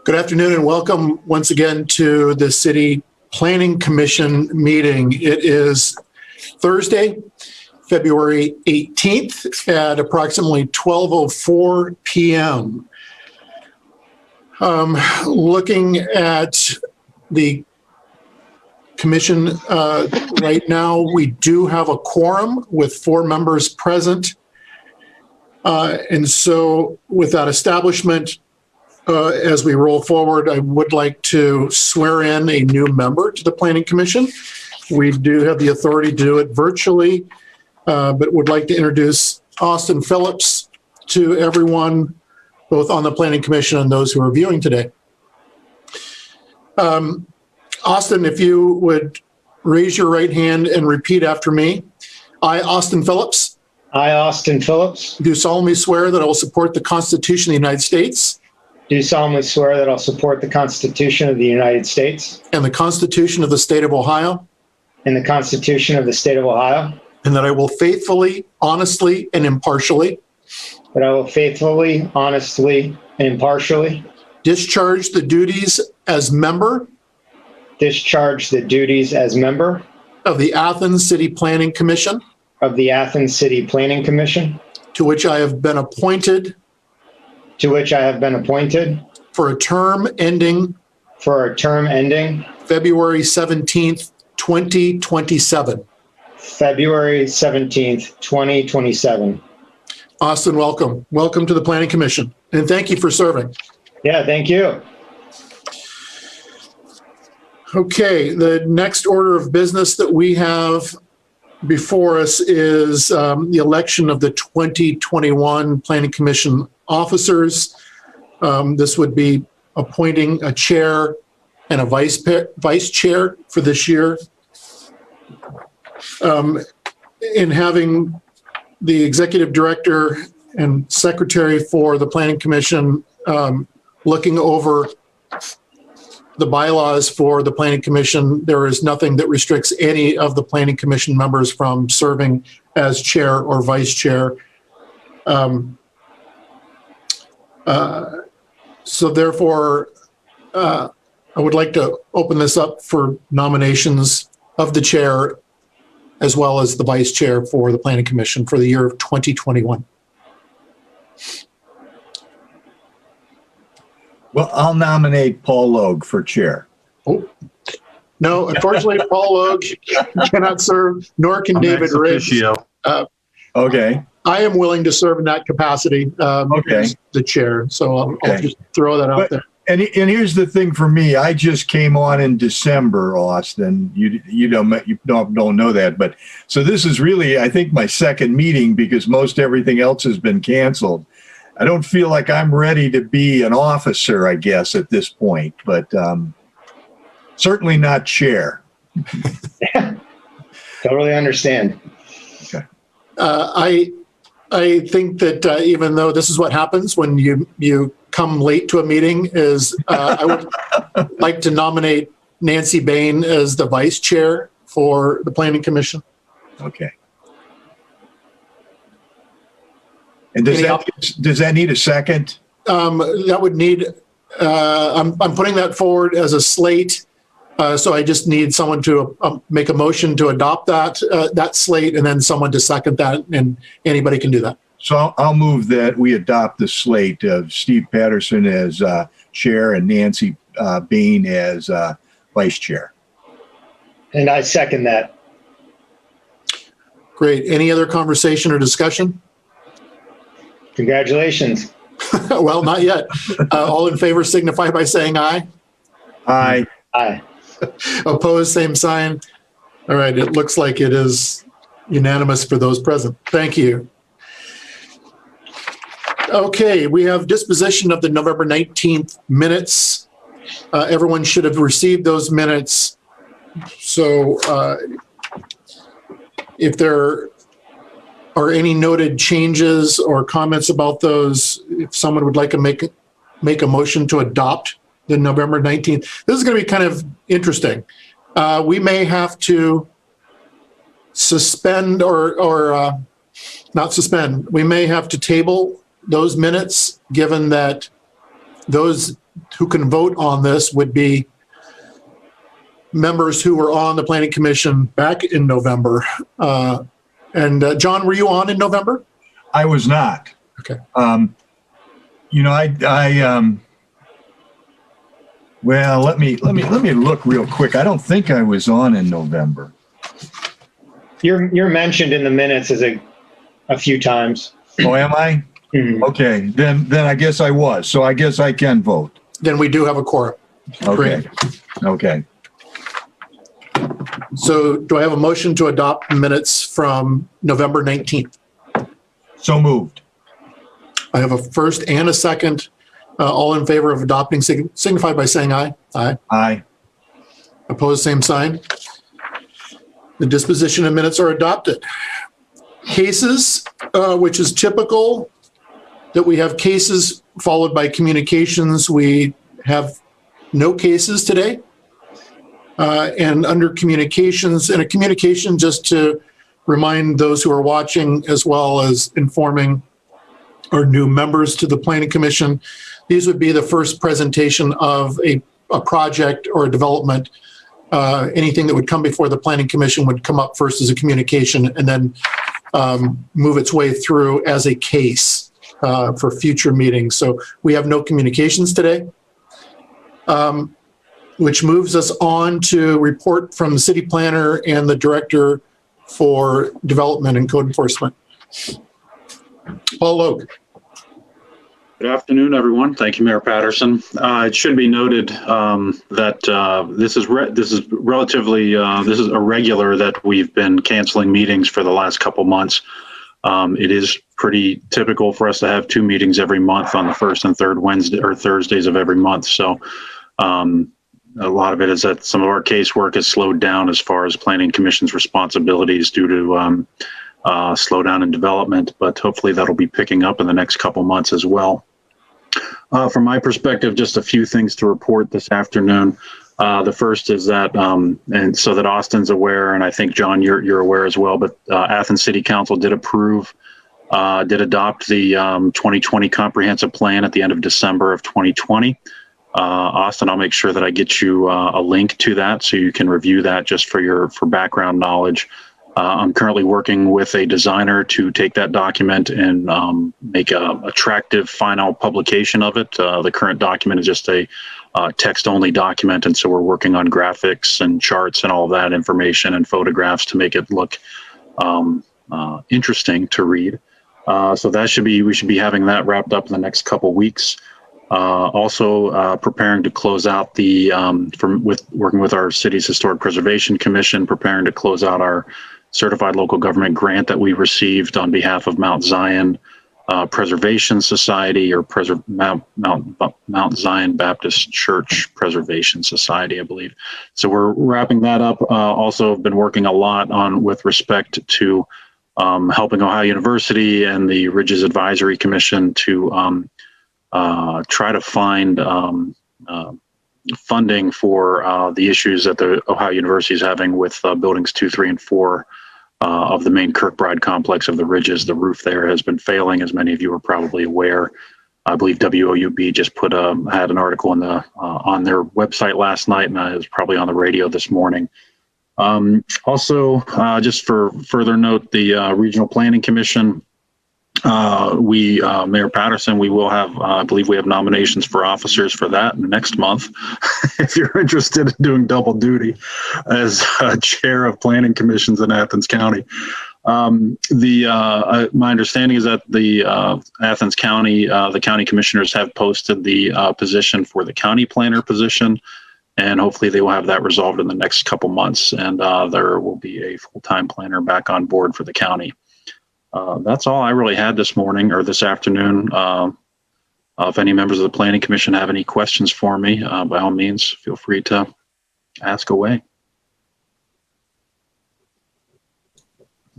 Good afternoon and welcome once again to the City Planning Commission meeting. It is Thursday, February 18th at approximately 12:04 p.m. Looking at the commission right now, we do have a quorum with 4 members present. And so with that establishment, as we roll forward, I would like to swear in a new member to the Planning Commission. We do have the authority to do it virtually, but would like to introduce Austin Phillips to everyone, both on the Planning Commission and those who are viewing today. Austin, if you would raise your right hand and repeat after me. I, Austin Phillips. I, Austin Phillips. Do solemnly swear that I will support the Constitution of the United States. Do solemnly swear that I'll support the Constitution of the United States. And the Constitution of the State of Ohio. And the Constitution of the State of Ohio. And that I will faithfully, honestly, and impartially. That I will faithfully, honestly, and impartially. Discharge the duties as member. Discharge the duties as member. Of the Athens City Planning Commission. Of the Athens City Planning Commission. To which I have been appointed. To which I have been appointed. For a term ending. For a term ending. February 17th, 2027. February 17th, 2027. Austin, welcome. Welcome to the Planning Commission. And thank you for serving. Yeah, thank you. Okay, the next order of business that we have before us is the election of the 2021 Planning Commission officers. This would be appointing a chair and a vice chair for this year. In having the executive director and secretary for the Planning Commission looking over the bylaws for the Planning Commission, there is nothing that restricts any of the Planning Commission members from serving as chair or vice chair. So therefore, I would like to open this up for nominations of the chair as well as the vice chair for the Planning Commission for the year of 2021. Well, I'll nominate Paul Logue for chair. Oh, no, unfortunately, Paul Logue cannot serve, nor can David Riggs. Okay. I am willing to serve in that capacity as the chair, so I'll just throw that out there. And here's the thing for me. I just came on in December, Austin. You don't know that, but so this is really, I think, my second meeting because most everything else has been canceled. I don't feel like I'm ready to be an officer, I guess, at this point, but certainly not chair. Yeah, totally understand. Okay. I think that even though this is what happens when you come late to a meeting, is I would like to nominate Nancy Bain as the vice chair for the Planning Commission. Okay. And does that need a second? That would need, I'm putting that forward as a slate. So I just need someone to make a motion to adopt that slate and then someone to second that, and anybody can do that. So I'll move that we adopt the slate of Steve Patterson as chair and Nancy Bain as vice chair. And I second that. Great. Any other conversation or discussion? Congratulations. Well, not yet. All in favor signify by saying aye. Aye. Aye. Opposed, same sign. All right, it looks like it is unanimous for those present. Thank you. Okay, we have disposition of the November 19th minutes. Everyone should have received those minutes. So if there are any noted changes or comments about those, if someone would like to make a motion to adopt the November 19th. This is going to be kind of interesting. We may have to suspend or not suspend. We may have to table those minutes, given that those who can vote on this would be members who were on the Planning Commission back in November. John, were you on in November? I was not. Okay. Well, let me look real quick. I don't think I was on in November. You're mentioned in the minutes as a few times. Oh, am I? Mhm. Okay, then I guess I was. So I guess I can vote. Then we do have a quorum. Okay. Okay. So do I have a motion to adopt minutes from November 19th? So moved. I have a first and a second. All in favor of adopting signify by saying aye. Aye. Aye. Opposed, same sign. The disposition of minutes are adopted. Cases, which is typical that we have cases followed by communications. We have no cases today. And under communications, and a communication just to remind those who are watching as well as informing our new members to the Planning Commission, these would be the first presentation of a project or a development. Anything that would come before the Planning Commission would come up first as a communication and then move its way through as a case for future meetings. So we have no communications today, which moves us on to report from the city planner and the director for development and code enforcement. Paul Logue. Good afternoon, everyone. Thank you, Mayor Patterson. It should be noted that this is irregular that we've been canceling meetings for the last couple months. It is pretty typical for us to have 2 meetings every month on the first and third Wednesday or Thursdays of every month. So a lot of it is that some of our casework has slowed down as far as Planning Commission's responsibilities due to slowdown in development, but hopefully that'll be picking up in the next couple months as well. From my perspective, just a few things to report this afternoon. The first is that, and so that Austin's aware, and I think John, you're aware as well, but Athens City Council did adopt the 2020 comprehensive plan at the end of December of 2020. Austin, I'll make sure that I get you a link to that so you can review that just for background knowledge. I'm currently working with a designer to take that document and make a attractive final publication of it. The current document is just a text-only document, and so we're working on graphics and charts and all of that information and photographs to make it look interesting to read. So we should be having that wrapped up in the next couple weeks. Also preparing to close out working with our city's Historic Preservation Commission, preparing to close out our certified local government grant that we received on behalf of Mount Zion Preservation Society, or Mount Zion Baptist Church Preservation Society, I believe. So we're wrapping that up. Also have been working a lot with respect to helping Ohio University and the Ridges Advisory Commission to try to find funding for the issues that the Ohio University is having with buildings 2, 3, and 4 of the main Kirkbride complex of the Ridges. The roof there has been failing, as many of you are probably aware. I believe WOUB just had an article on their website last night, and it was probably on the radio this morning. Also, just for further note, the Regional Planning Commission, Mayor Patterson, we will have, I believe we have nominations for officers for that next month. If you're interested in doing double duty as chair of planning commissions in Athens County. My understanding is that the Athens County, the county commissioners have posted the position for the county planner position, and hopefully they will have that resolved in the next couple months, and there will be a full-time planner back on board for the county. That's all I really had this morning or this afternoon. If any members of the Planning Commission have any questions for me, by all means, feel free to ask away.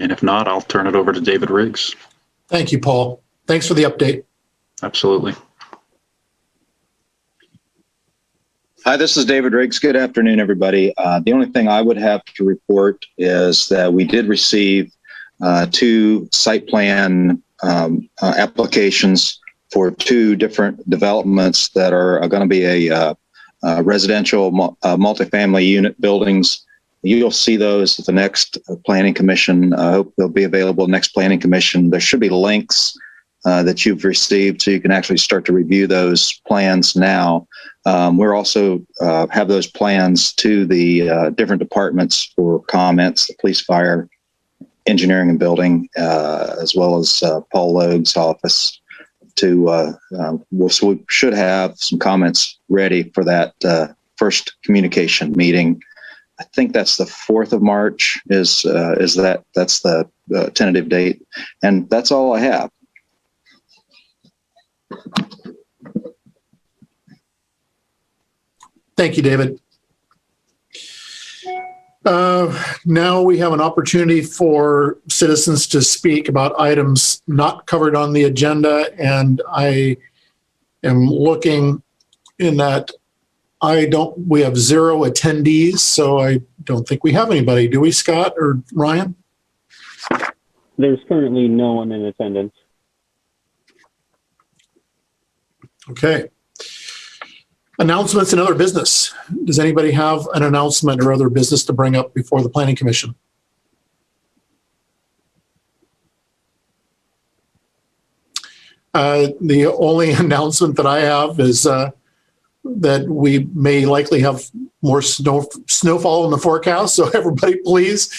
And if not, I'll turn it over to David Riggs. Thank you, Paul. Thanks for the update. Absolutely. Hi, this is David Riggs. Good afternoon, everybody. The only thing I would have to report is that we did receive 2 site plan applications for two different developments that are going to be a residential multifamily unit buildings. You'll see those at the next Planning Commission. I hope they'll be available next Planning Commission. There should be links that you've received so you can actually start to review those plans now. We're also have those plans to the different departments for comments, the police, fire, engineering and building, as well as Paul Logue's office. So we should have some comments ready for that first communication meeting. I think that's the 4th of March that's the tentative date. And that's all I have. Thank you, David. Now we have an opportunity for citizens to speak about items not covered on the agenda, and I am looking in that we have 0 attendees, so I don't think we have anybody. Do we, Scott or Ryan? There's currently no one in attendance. Okay. Announcements and other business. Does anybody have an announcement or other business to bring up before the Planning Commission? The only announcement that I have is that we may likely have more snowfall in the forecast. So everybody please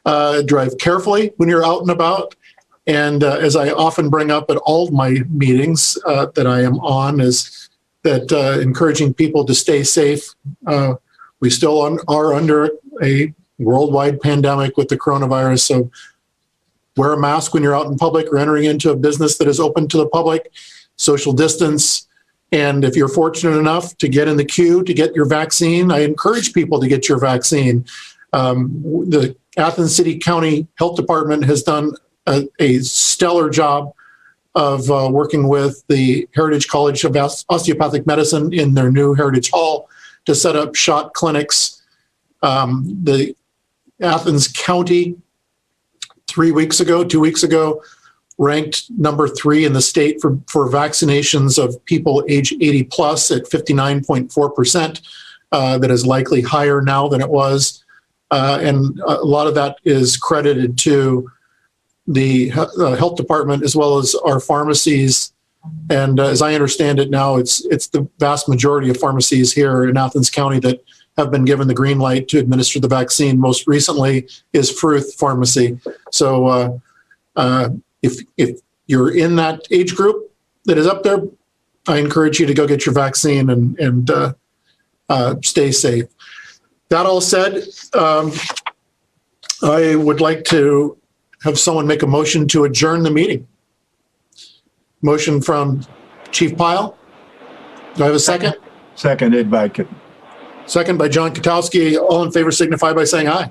drive carefully when you're out and about. And as I often bring up at all of my meetings that I am on, is that encouraging people to stay safe. We still are under a worldwide pandemic with the coronavirus. So wear a mask when you're out in public or entering into a business that is open to the public, social distance. And if you're fortunate enough to get in the queue to get your vaccine, I encourage people to get your vaccine. The Athens City County Health Department has done a stellar job of working with the Heritage College of Osteopathic Medicine in their new Heritage Hall to set up shot clinics. The Athens County 2 weeks ago, ranked number 3 in the state for vaccinations of people age 80 plus at 59.4%. That is likely higher now than it was. And a lot of that is credited to the health department as well as our pharmacies. And as I understand it now, it's the vast majority of pharmacies here in Athens County that have been given the green light to administer the vaccine. Most recently is Fruth Pharmacy. So if you're in that age group that is up there, I encourage you to go get your vaccine and stay safe. That all said, I would like to have someone make a motion to adjourn the meeting. Motion from Chief Pyle. Do I have a second? Seconded by Second by John Katowski. All in favor signify by saying aye.